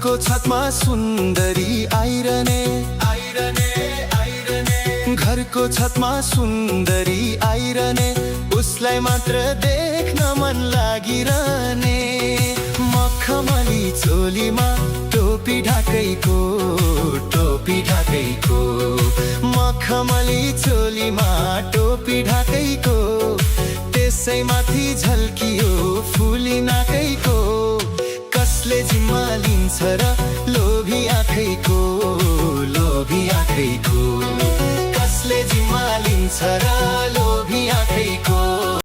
घरको छतमा सुन्दरी आइरहने घरको छतमा सुन्दरी आइरहने उसलाई मात्र देख्न मन लागिरहने मखमली चोलीमा टोपी ढाकैको मखमली चोलीमा टोपी ढाकैको त्यसैमाथि झल्कियो फुली नाकैको कसले जिम्मा लिन्छ र लोभी आँखैको कसले जिम्मा लिन्छ र